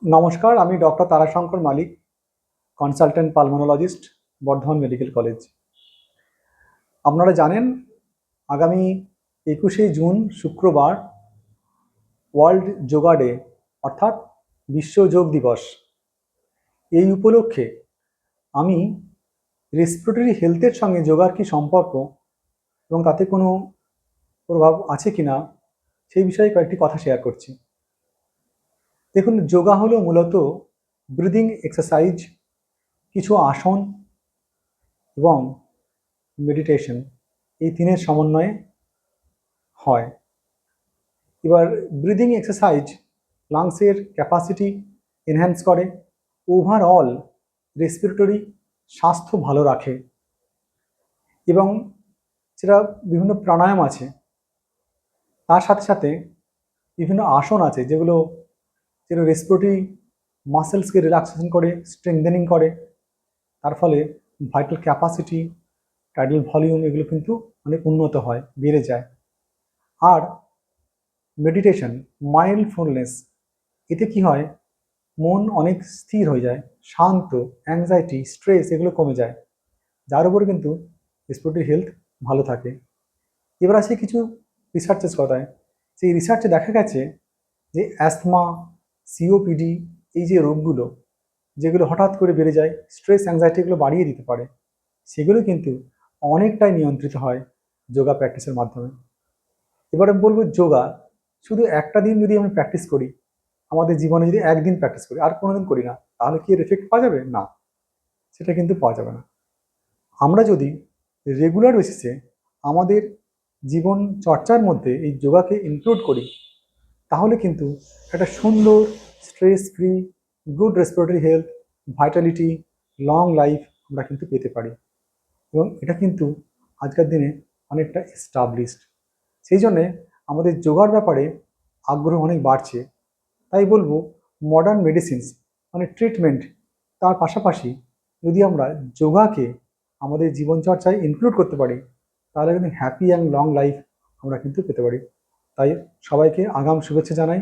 নমস্কার, আমি doctor Tarashankar Malik, consultant pulmonologist, Bardhaman medical college. আপনারা জানেন, আগামী 21শে জুন শুক্রবার ওয়ার্ল্ড যোগা ডে, অর্থাৎ বিশ্ব যোগ দিবস। এই উপলক্ষে আমি রেসপিরেটরি হেলথের সঙ্গে যোগার কি সম্পর্ক এবং তাতে কোনো প্রভাব আছে কিনা সেই বিষয়ে কয়েকটি কথা শেয়ার করছি। দেখুন, যোগা হলো মূলত ব্রিদিং এক্সারসাইজ, কিছু আসন এবং মেডিটেশন, এই তিনের সমন্বয়ে হয়। এবার ব্রিদিং এক্সারসাইজ লাংসের ক্যাপাসিটি এনহ্যান্স করে, ওভারঅল রেসপিরেটরি স্বাস্থ্য ভালো রাখে। এবং সেটা বিভিন্ন প্রাণায়াম আছে, তার সাথে সাথে বিভিন্ন আসন আছে যেগুলো যেগুলো রেসপিরেটরি মাসেলসকে রিল্যাক্সেশন করে, স্ট্রেংথেনিং করে। তার ফলে ভাইটাল ক্যাপাসিটি, টাইডাল ভলিউম এগুলো কিন্তু অনেক উন্নত হয়, বেড়ে যায়। আর মেডিটেশন, মাইন্ডফুলনেস, এতে কি হয়, মন অনেক স্থির হয়ে যায়, শান্ত, অ্যাংজাইটি, স্ট্রেস এগুলো কমে যায়, যার উপরে কিন্তু রেসপিরেটরি হেলথ ভালো থাকে। এবার আসে কিছু রিসার্চের কথায়। সেই রিসার্চে দেখা গেছে যে অ্যাস্থমা, সিওপিডি, এই যে রোগগুলো যেগুলো হঠাৎ করে বেড়ে যায়, স্ট্রেস অ্যাংজাইটি এগুলো বাড়িয়ে দিতে পারে, সেগুলো কিন্তু অনেকটাই নিয়ন্ত্রিত হয় যোগা প্র্যাকটিসের মাধ্যমে। এবারে বলবো, যোগা শুধু একটা দিন যদি আমি প্র্যাকটিস করি, আমাদের জীবনে যদি একদিন প্র্যাকটিস করি আর কোনোদিন করি না, তাহলে কি এর এফেক্ট পাওয়া যাবে? না, সেটা কিন্তু পাওয়া যাবে না। আমরা যদি রেগুলার বেসিসে আমাদের জীবন চর্চার মধ্যে এই যোগাকে ইনক্লুড করি, তাহলে কিন্তু একটা সুন্দর, stress free, good respiratory health, Vitality, long life আমরা কিন্তু পেতে পারি। এবং এটা কিন্তু আজকের দিনে অনেকটা এস্টাবলিশড। সেই জন্যে আমাদের যোগার ব্যাপারে আগ্রহ অনেক বাড়ছে। তাই বলবো, মডার্ন মেডিসিনস মানে ট্রিটমেন্ট, তার পাশাপাশি যদি আমরা যোগাকে আমাদের জীবনচর্চায় ইনক্লুড করতে পারি, তাহলে কিন্তু হ্যাপি অ্যান্ড লং লাইফ আমরা কিন্তু পেতে পারি। তাই সবাইকে আগাম শুভেচ্ছা জানাই।